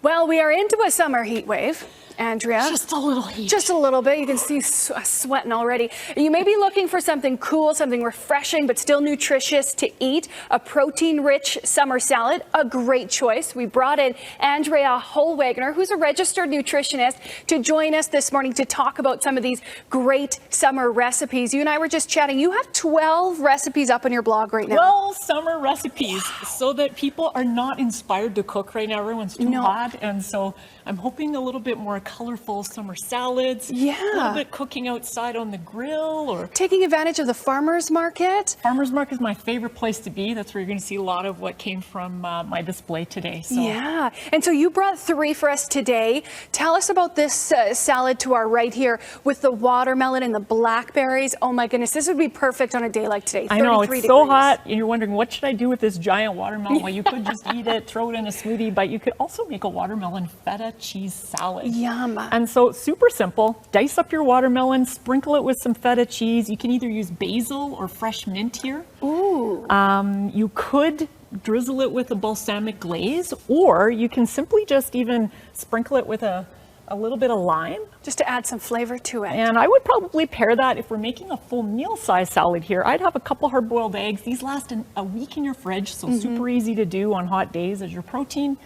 Well, we are into a summer heat wave, Andrea. Just a little heat. Just a little bit. You can see sweating already. You may be looking for something cool, something refreshing, but still nutritious to eat. A protein-rich summer salad, a great choice. We brought in Andrea Holwagner, who's a registered nutritionist, to join us this morning to talk about some of these great summer recipes. You and I were just chatting. You have 12 recipes up on your blog right now. 12 summer recipes so that people are not inspired to cook right now. Everyone's too hot. And so I'm hoping a little bit more colorful summer salads. Yeah. A little bit cooking outside on the grill or taking advantage of the farmer's market. Farmer's market is my favorite place to be. That's where you're going to see a lot of what came from my display today. So. Yeah. And so you brought 3 for us today. Tell us about this salad to our right here with the watermelon and the blackberries. Oh my goodness, this would be perfect on a day like today. I know, it's degrees. so hot and you're wondering, what should I do with this giant watermelon? Well, you could just eat it, throw it in a smoothie, but you could also make a watermelon feta cheese salad. Yum. And so super simple. Dice up your watermelon, sprinkle it with some feta cheese. You can either use basil or fresh mint here. Ooh. You could drizzle it with a balsamic glaze, or you can simply just even sprinkle it with a little bit of lime. Just to add some flavor to it. And I would probably pair that, if we're making a full meal size salad here, I'd have a couple hard-boiled eggs. These last a week in your fridge, so super easy to do on hot days as your protein.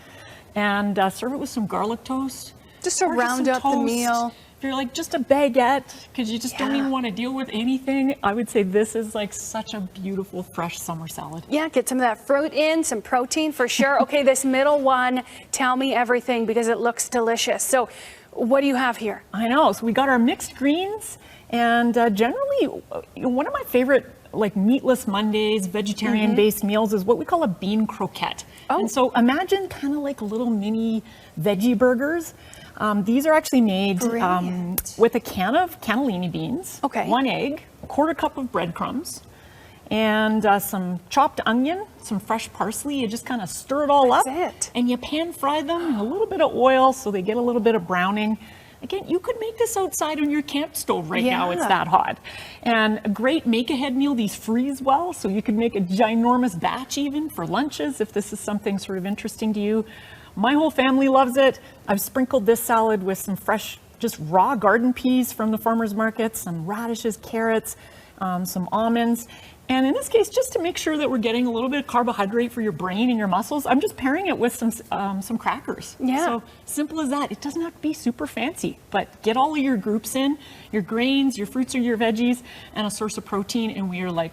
And serve it with some garlic toast. Just to round up the meal. If you're like just a baguette, because you just don't even want to deal with anything, I would say this is like such a beautiful, fresh summer salad. Yeah, get some of that fruit in, some protein for sure. Okay, this middle one, tell me everything because it looks delicious. So what do you have here? I know, so we got our mixed greens, and generally, one of my favorite like meatless Mondays, vegetarian-based meals is what we call a bean croquette. Oh. And so imagine kind of like little mini veggie burgers. These are actually made with a can of cannellini beans, 1 egg, a 1/4 cup of breadcrumbs, and some chopped onion, some fresh parsley. You just kind of stir it all up, and you pan fry them in a little bit of oil so they get a little bit of browning. Again, you could make this outside on your camp stove right now. It's that hot. And a great make-ahead meal. These freeze well, so you could make a ginormous batch even for lunches if this is something sort of interesting to you. My whole family loves it. I've sprinkled this salad with some fresh, just raw garden peas from the farmer's market, some radishes, carrots, some almonds. And in this case, just to make sure that we're getting a little bit of carbohydrate for your brain and your muscles, I'm just pairing it with some crackers. Yeah. So simple as that. It doesn't have to be super fancy, but get all of your groups in, your grains, your fruits or your veggies, and a source of protein, and we are like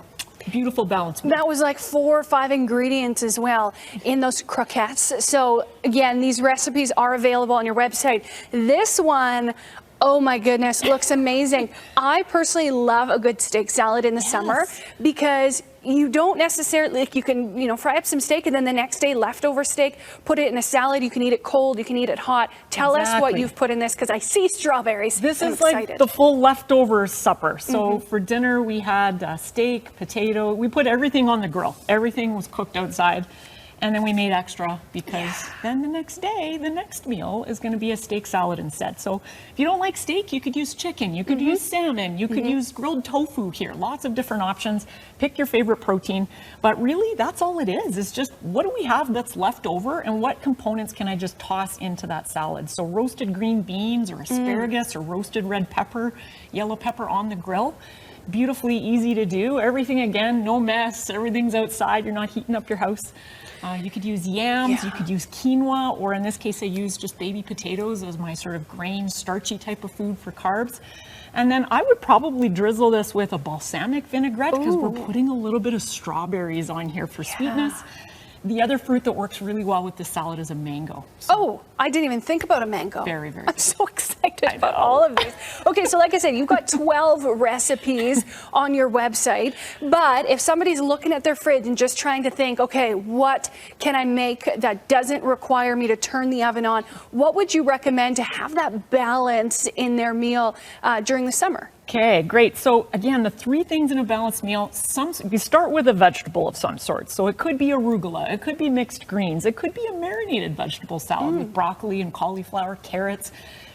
beautiful balance. That was like 4 or 5 ingredients as well in those croquettes. So again, these recipes are available on your website. This one, oh my goodness, looks amazing. I personally love a good steak salad in the summer because you don't necessarily, like, you can, fry up some steak and then the next day leftover steak, put it in a salad. You can eat it cold, you can eat it hot. Tell us what you've put in this because I see strawberries. This is like the full leftover supper. So for dinner we had steak, potato. We put everything on the grill. Everything was cooked outside. And then we made extra because then the next day, the next meal is going to be a steak salad instead. So if you don't like steak, you could use chicken, you could use salmon, you could use grilled tofu here. Lots of different options. Pick your favorite protein. But really, that's all it is. It's just, what do we have that's left over and what components can I just toss into that salad? So roasted green beans or asparagus or roasted red pepper, yellow pepper on the grill. Beautifully easy to do. Everything, again, no mess. Everything's outside. You're not heating up your house. You could use yams, you could use quinoa, or in this case I use just baby potatoes as my sort of grain, starchy type of food for carbs. And then I would probably drizzle this with a balsamic vinaigrette because we're putting a little bit of strawberries on here for sweetness. The other fruit that works really well with this salad is a mango. So I didn't even think about a mango. Very, very I'm so excited about all of these. Okay, so like I said, you've got 12 recipes on your website. But if somebody's looking at their fridge and just trying to think, okay, what can I make that doesn't require me to turn the oven on? What would you recommend to have that balance in their meal during the summer? Okay, great. So again, the 3 things in a balanced meal, you start with a vegetable of some sort. So it could be arugula, it could be mixed greens, it could be a marinated vegetable salad with broccoli and cauliflower, carrots.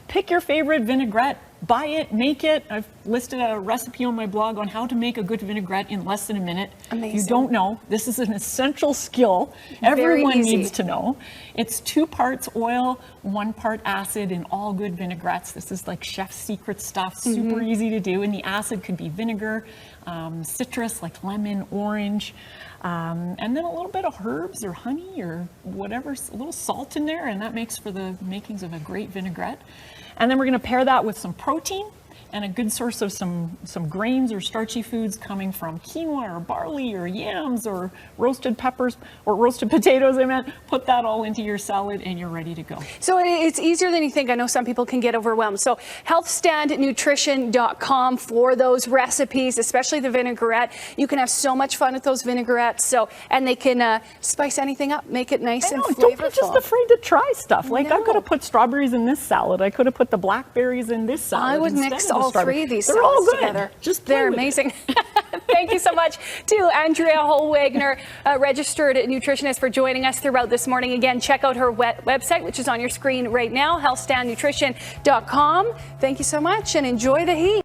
Pick your favorite vinaigrette, buy it, make it. I've listed a recipe on my blog on how to make a good vinaigrette in less than a minute. Amazing. You don't know. This is an essential skill. Very Everyone easy. needs to know. It's 2 parts oil, 1 part acid in all good vinaigrettes. This is like chef's secret stuff, super easy to do. And the acid could be vinegar, citrus like lemon, orange, and then a little bit of herbs or honey or whatever, a little salt in there, and that makes for the makings of a great vinaigrette. And then we're going to pair that with some protein and a good source of some grains or starchy foods coming from quinoa or barley or yams or roasted peppers or roasted potatoes, I meant. Put that all into your salad and you're ready to go. So it's easier than you think. I know some people can get overwhelmed. So healthstandnutrition.com for those recipes, especially the vinaigrette. You can have so much fun with those vinaigrettes. So, and they can spice anything up, make it nice and flavorful. Don't be just afraid to try stuff. Like I No. could have put strawberries in this salad. I could have put the blackberries in this salad. I would instead mix of the all strawberries. 3 of these They're all salads good. together. Just play They're with it. amazing. Thank you so much to Andrea Holwagner, registered nutritionist, for joining us throughout this morning. Again, check out her website, which is on your screen right now, healthstandnutrition.com. Thank you so much and enjoy the heat.